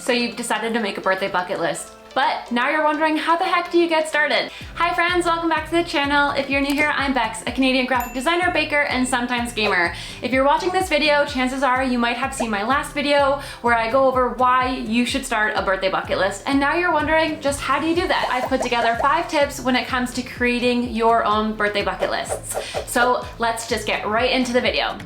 So you've decided to make a birthday bucket list. But now you're wondering, how the heck do you get started? Hi friends, welcome back to the channel. If you're new here, I'm Bex, a Canadian graphic designer, baker, and sometimes gamer. If you're watching this video, chances are you might have seen my last video where I go over why you should start a birthday bucket list. And now you're wondering, just how do you do that? I've put together 5 tips when it comes to creating your own birthday bucket lists. So let's just get right into the video.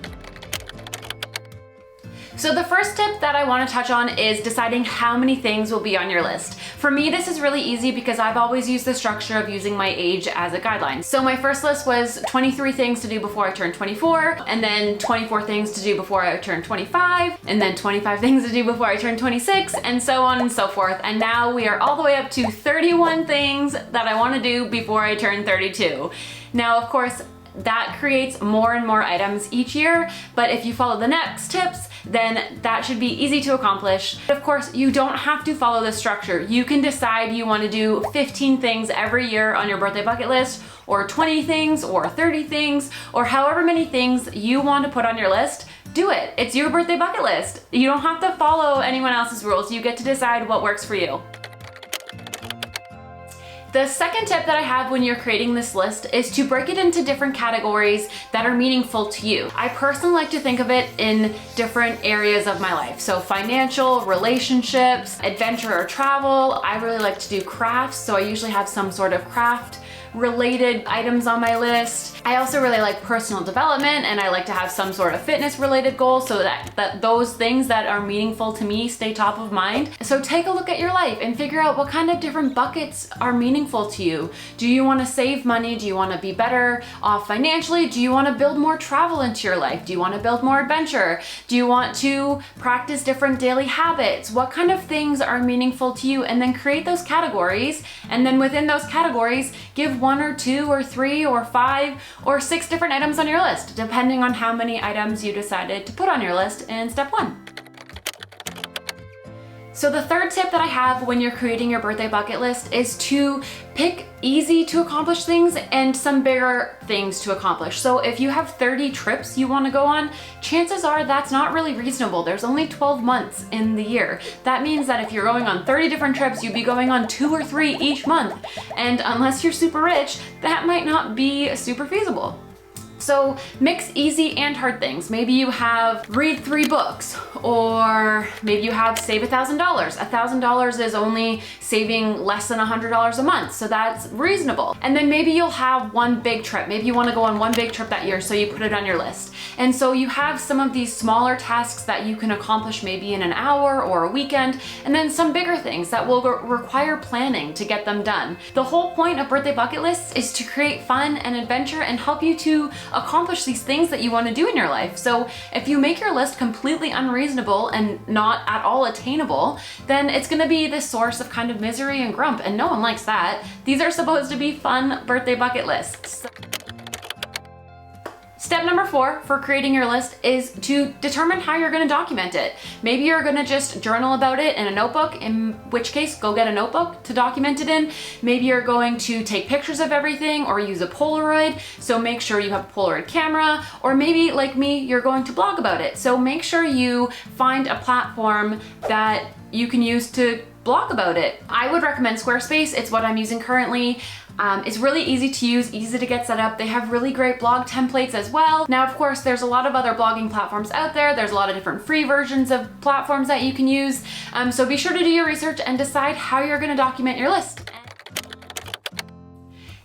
So the first tip that I want to touch on is deciding how many things will be on your list. For me, this is really easy because I've always used the structure of using my age as a guideline. So my first list was 23 things to do before I turned 24, and then 24 things to do before I turned 25, and then 25 things to do before I turned 26, and so on and so forth. And now we are all the way up to 31 things that I want to do before I turn 32. Now, of course, that creates more and more items each year, but if you follow the next tips, then that should be easy to accomplish. Of course, you don't have to follow this structure. You can decide you want to do 15 things every year on your birthday bucket list, or 20 things, or 30 things, or however many things you want to put on your list. Do it. It's your birthday bucket list. You don't have to follow anyone else's rules. You get to decide what works for you. The second tip that I have when you're creating this list is to break it into different categories that are meaningful to you. I personally like to think of it in different areas of my life. So financial, relationships, adventure or travel. I really like to do crafts, so I usually have some sort of craft related items on my list. I also really like personal development, and I like to have some sort of fitness related goal so that those things that are meaningful to me stay top of mind. So take a look at your life and figure out what kind of different buckets are meaningful to you. Do you want to save money? Do you want to be better off financially? Do you want to build more travel into your life? Do you want to build more adventure? Do you want to practice different daily habits? What kind of things are meaningful to you? And then create those categories, and then within those categories, give 1 or 2 or 3 or 5 or 6 different items on your list, depending on how many items you decided to put on your list in step 1. So the third tip that I have when you're creating your birthday bucket list is to pick easy to accomplish things and some bigger things to accomplish. So if you have 30 trips you want to go on, chances are that's not really reasonable. There's only 12 months in the year. That means that if you're going on 30 different trips, you'd be going on 2 or 3 each month. And unless you're super rich, that might not be super feasible. So mix easy and hard things. Maybe you have read 3 books, or maybe you have save $1,000. $1,000 is only saving less than $100 a month, so that's reasonable. And then maybe you'll have one big trip. Maybe you want to go on one big trip that year, so you put it on your list. And so you have some of these smaller tasks that you can accomplish maybe in an hour or a weekend, and then some bigger things that will require planning to get them done. The whole point of birthday bucket lists is to create fun and adventure and help you to accomplish these things that you want to do in your life. So if you make your list completely unreasonable and not at all attainable, then it's going to be this source of kind of misery and grump, and no one likes that. These are supposed to be fun birthday bucket lists. Step number 4 for creating your list is to determine how you're going to document it. Maybe you're going to just journal about it in a notebook, in which case go get a notebook to document it in. Maybe you're going to take pictures of everything or use a Polaroid, so make sure you have a Polaroid camera. Or maybe, like me, you're going to blog about it, so make sure you find a platform that you can use to blog about it. I would recommend Squarespace. It's what I'm using currently. It's really easy to use, easy to get set up. They have really great blog templates as well. Now, of course, there's a lot of other blogging platforms out there. There's a lot of different free versions of platforms that you can use. So be sure to do your research and decide how you're going to document your list.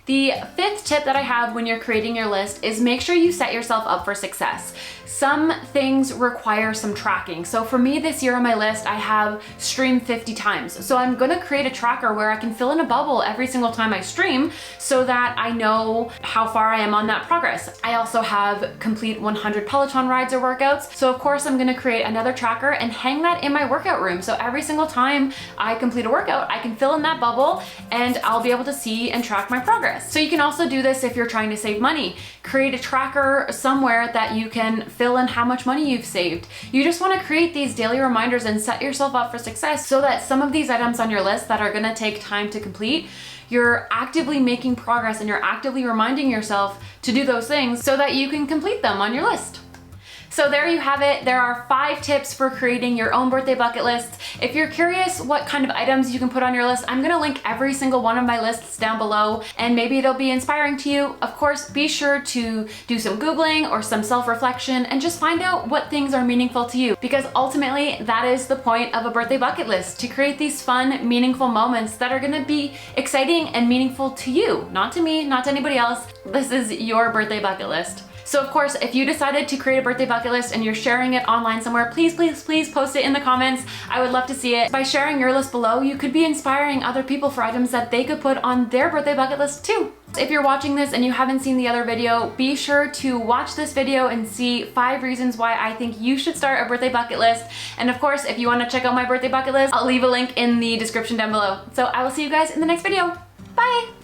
The 5th tip that I have when you're creating your list is make sure you set yourself up for success. Some things require some tracking. So for me this year on my list, I have streamed 50 times. So I'm gonna create a tracker where I can fill in a bubble every single time I stream so that I know how far I am on that progress. I also have complete 100 Peloton rides or workouts. So of course I'm gonna create another tracker and hang that in my workout room. So every single time I complete a workout, I can fill in that bubble and I'll be able to see and track my progress. So you can also do this if you're trying to save money. Create a tracker somewhere that you can fill in how much money you've saved. You just want to create these daily reminders and set yourself up for success so that some of these items on your list that are going to take time to complete, you're actively making progress and you're actively reminding yourself to do those things so that you can complete them on your list. So there you have it. There are 5 tips for creating your own birthday bucket list. If you're curious what kind of items you can put on your list, I'm gonna link every single one of my lists down below, and maybe it'll be inspiring to you. Of course, be sure to do some Googling or some self-reflection and just find out what things are meaningful to you, because ultimately that is the point of a birthday bucket list, to create these fun, meaningful moments that are gonna be exciting and meaningful to you, not to me, not to anybody else. This is your birthday bucket list. So of course, if you decided to create a birthday bucket list and you're sharing it online somewhere, please, please, please post it in the comments. I would love to see it. By sharing your list below, you could be inspiring other people for items that they could put on their birthday bucket list too. If you're watching this and you haven't seen the other video, be sure to watch this video and see 5 reasons why I think you should start a birthday bucket list. And of course, if you want to check out my birthday bucket list, I'll leave a link in the description down below. So I will see you guys in the next video. Bye!